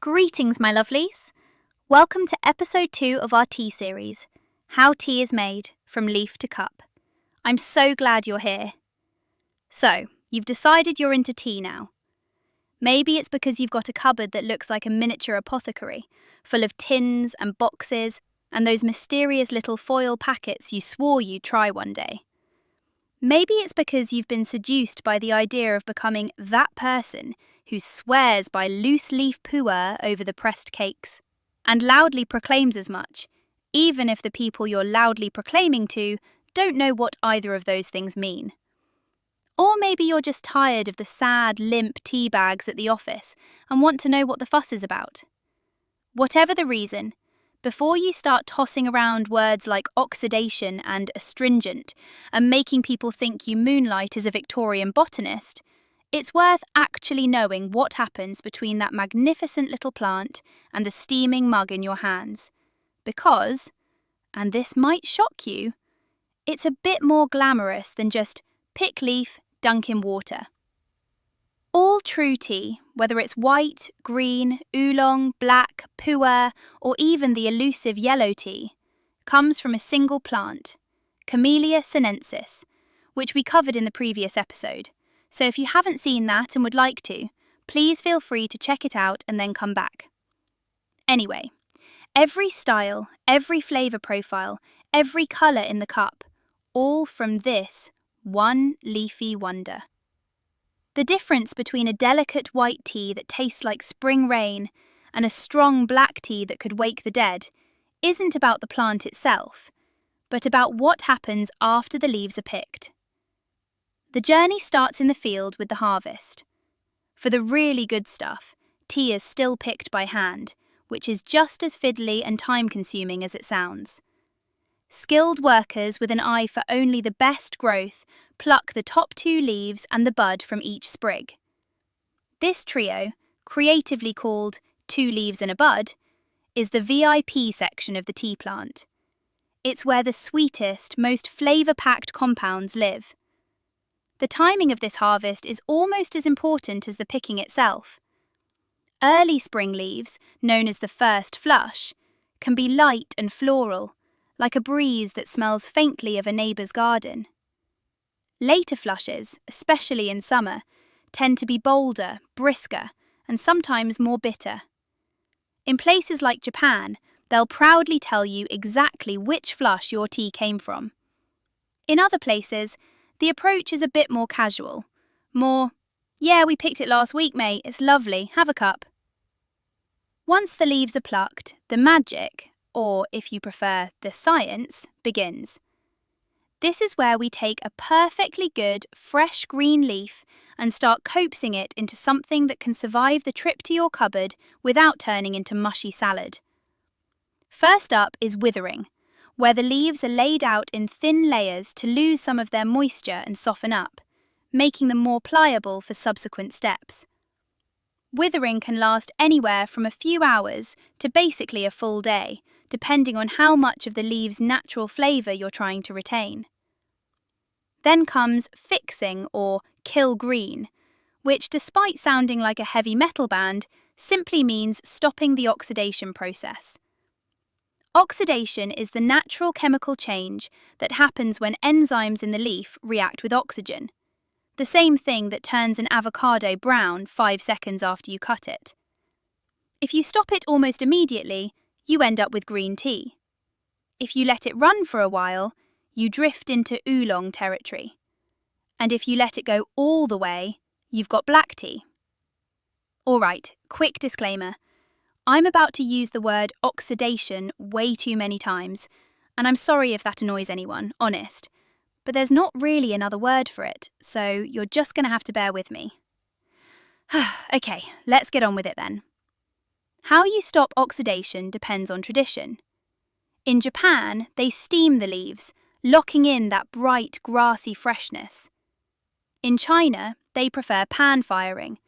Greetings, my lovelies. Welcome to episode 2 of our tea series, How Tea is Made from Leaf to Cup. I'm so glad you're here. So, you've decided you're into tea now. Maybe it's because you've got a cupboard that looks like a miniature apothecary, full of tins and boxes and those mysterious little foil packets you swore you'd try one day. Maybe it's because you've been seduced by the idea of becoming that person who swears by loose leaf pu'er over the pressed cakes and loudly proclaims as much, even if the people you're loudly proclaiming to don't know what either of those things mean. Or maybe you're just tired of the sad, limp tea bags at the office and want to know what the fuss is about. Whatever the reason, before you start tossing around words like oxidation and astringent and making people think you moonlight as a Victorian botanist, it's worth actually knowing what happens between that magnificent little plant and the steaming mug in your hands. Because, and this might shock you, it's a bit more glamorous than just pick leaf, dunk in water. All true tea, whether it's white, green, oolong, black, pu'er, or even the elusive yellow tea, comes from a single plant, Camellia sinensis, which we covered in the previous episode. So if you haven't seen that and would like to, please feel free to check it out and then come back. Anyway, every style, every flavour profile, every colour in the cup, all from this one leafy wonder. The difference between a delicate white tea that tastes like spring rain and a strong black tea that could wake the dead isn't about the plant itself, but about what happens after the leaves are picked. The journey starts in the field with the harvest. For the really good stuff, tea is still picked by hand, which is just as fiddly and time-consuming as it sounds. Skilled workers with an eye for only the best growth pluck the top 2 leaves and the bud from each sprig. This trio, creatively called 2 leaves and a bud, is the VIP section of the tea plant. It's where the sweetest, most flavour-packed compounds live. The timing of this harvest is almost as important as the picking itself. Early spring leaves, known as the first flush, can be light and floral, like a breeze that smells faintly of a neighbour's garden. Later flushes, especially in summer, tend to be bolder, brisker, and sometimes more bitter. In places like Japan, they'll proudly tell you exactly which flush your tea came from. In other places, the approach is a bit more casual. More, yeah, we picked it last week, mate, it's lovely, have a cup. Once the leaves are plucked, the magic, or if you prefer, the science, begins. This is where we take a perfectly good, fresh green leaf and start coaxing it into something that can survive the trip to your cupboard without turning into mushy salad. First up is withering, where the leaves are laid out in thin layers to lose some of their moisture and soften up, making them more pliable for subsequent steps. Withering can last anywhere from a few hours to basically a full day, depending on how much of the leaves' natural flavour you're trying to retain. Then comes fixing or kill green, which, despite sounding like a heavy metal band, simply means stopping the oxidation process. Oxidation is the natural chemical change that happens when enzymes in the leaf react with oxygen, the same thing that turns an avocado brown 5 seconds after you cut it. If you stop it almost immediately, you end up with green tea. If you let it run for a while, you drift into oolong territory. And if you let it go all the way, you've got black tea. Alright, quick disclaimer. I'm about to use the word oxidation way too many times, and I'm sorry if that annoys anyone, honest. But there's not really another word for it, so you're just going to have to bear with me. Okay, let's get on with it then. How you stop oxidation depends on tradition. In Japan, they steam the leaves, locking in that bright, grassy freshness. In China, they prefer pan firing,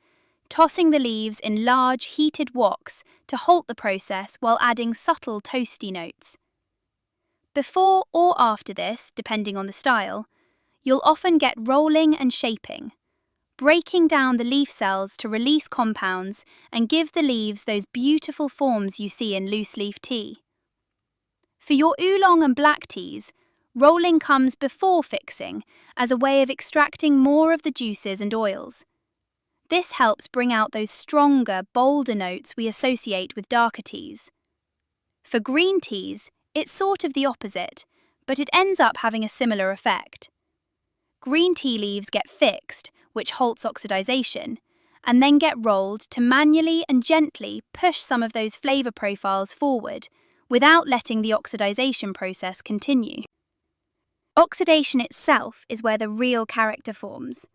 tossing the leaves in large, heated woks to halt the process while adding subtle toasty notes. Before or after this, depending on the style, you'll often get rolling and shaping, breaking down the leaf cells to release compounds and give the leaves those beautiful forms you see in loose leaf tea. For your oolong and black teas, rolling comes before fixing as a way of extracting more of the juices and oils. This helps bring out those stronger, bolder notes we associate with darker teas. For green teas, it's sort of the opposite, but it ends up having a similar effect. Green tea leaves get fixed, which halts oxidization, and then get rolled to manually and gently push some of those flavor profiles forward without letting the oxidization process continue. Oxidation itself is where the real character forms.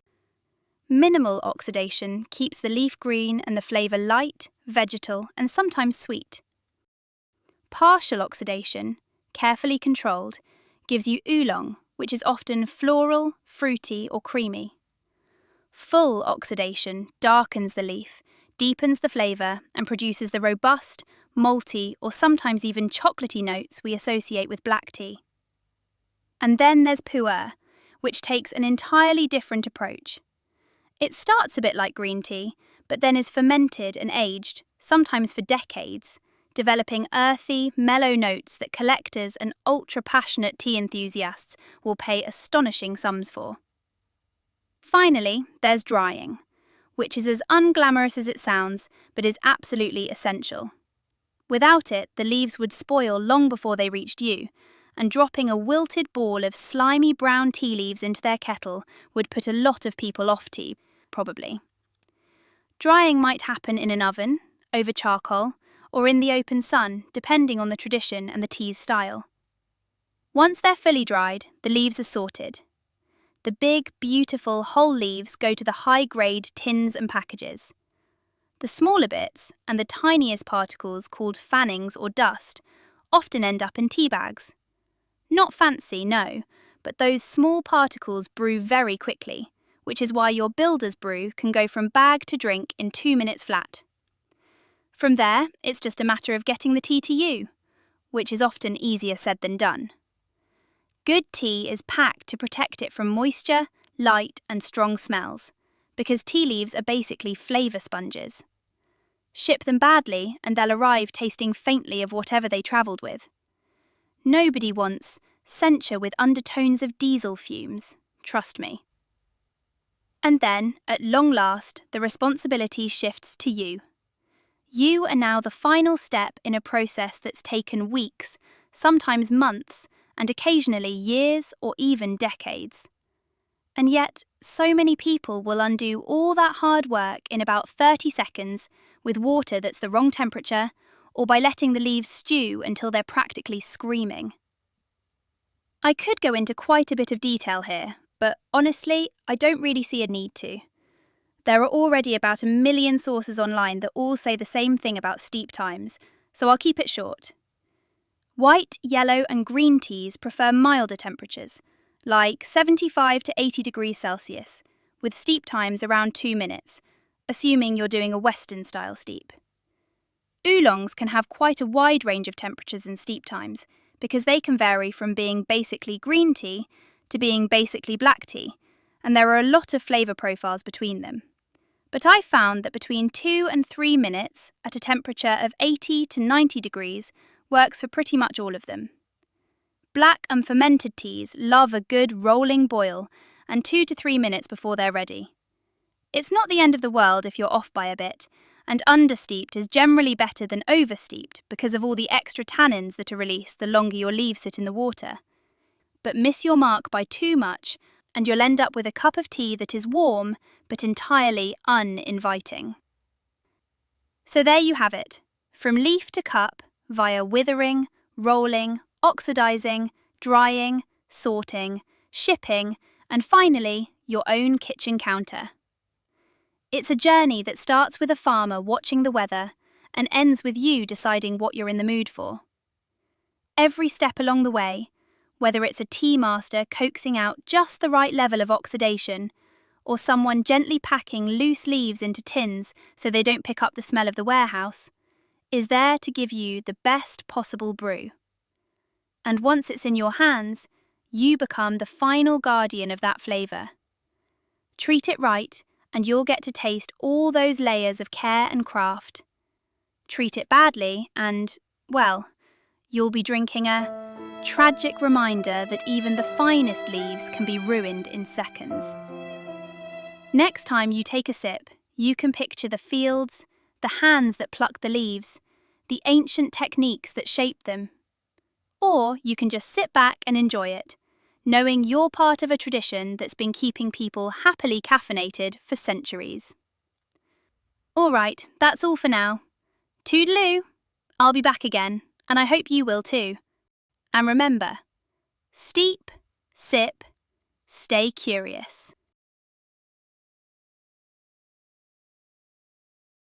Minimal oxidation keeps the leaf green and the flavor light, vegetal, and sometimes sweet. Partial oxidation, carefully controlled, gives you oolong, which is often floral, fruity, or creamy. Full oxidation darkens the leaf, deepens the flavour, and produces the robust, malty, or sometimes even chocolatey notes we associate with black tea. And then there's pu'er, which takes an entirely different approach. It starts a bit like green tea, but then is fermented and aged, sometimes for decades, developing earthy, mellow notes that collectors and ultra-passionate tea enthusiasts will pay astonishing sums for. Finally, there's drying, which is as unglamorous as it sounds, but is absolutely essential. Without it, the leaves would spoil long before they reached you, and dropping a wilted ball of slimy brown tea leaves into their kettle would put a lot of people off tea, probably. Drying might happen in an oven, over charcoal, or in the open sun, depending on the tradition and the tea's style. Once they're fully dried, the leaves are sorted. The big, beautiful, whole leaves go to the high-grade tins and packages. The smaller bits, and the tiniest particles called fannings or dust, often end up in tea bags. Not fancy, no, but those small particles brew very quickly, which is why your builder's brew can go from bag to drink in 2 minutes flat. From there, it's just a matter of getting the tea to you, which is often easier said than done. Good tea is packed to protect it from moisture, light, and strong smells, because tea leaves are basically flavour sponges. Ship them badly, and they'll arrive tasting faintly of whatever they travelled with. Nobody wants censure with undertones of diesel fumes, trust me. And then, at long last, the responsibility shifts to you. You are now the final step in a process that's taken weeks, sometimes months, and occasionally years or even decades. And yet, so many people will undo all that hard work in about 30 seconds with water that's the wrong temperature, or by letting the leaves stew until they're practically screaming. I could go into quite a bit of detail here, but honestly, I don't really see a need to. There are already about 1 million sources online that all say the same thing about steep times, so I'll keep it short. White, yellow, and green teas prefer milder temperatures, like 75 to 80 degrees Celsius, with steep times around 2 minutes, assuming you're doing a Western-style steep. Oolongs can have quite a wide range of temperatures and steep times, because they can vary from being basically green tea to being basically black tea, and there are a lot of flavour profiles between them. But I found that between 2 and 3 minutes at a temperature of 80 to 90 degrees works for pretty much all of them. Black and fermented teas love a good rolling boil and 2 to 3 minutes before they're ready. It's not the end of the world if you're off by a bit, and understeeped is generally better than oversteeped because of all the extra tannins that are released the longer your leaves sit in the water. But miss your mark by too much, and you'll end up with a cup of tea that is warm but entirely uninviting. So there you have it, from leaf to cup, via withering, rolling, oxidizing, drying, sorting, shipping, and finally, your own kitchen counter. It's a journey that starts with a farmer watching the weather and ends with you deciding what you're in the mood for. Every step along the way, whether it's a tea master coaxing out just the right level of oxidation, or someone gently packing loose leaves into tins so they don't pick up the smell of the warehouse, is there to give you the best possible brew. And once it's in your hands, you become the final guardian of that flavour. Treat it right, and you'll get to taste all those layers of care and craft. Treat it badly and, well, you'll be drinking a tragic reminder that even the finest leaves can be ruined in seconds. Next time you take a sip, you can picture the fields, the hands that pluck the leaves, the ancient techniques that shape them. Or you can just sit back and enjoy it, knowing you're part of a tradition that's been keeping people happily caffeinated for centuries. All right, that's all for now. Toodaloo! I'll be back again, and I hope you will too. And remember, steep, sip, stay curious.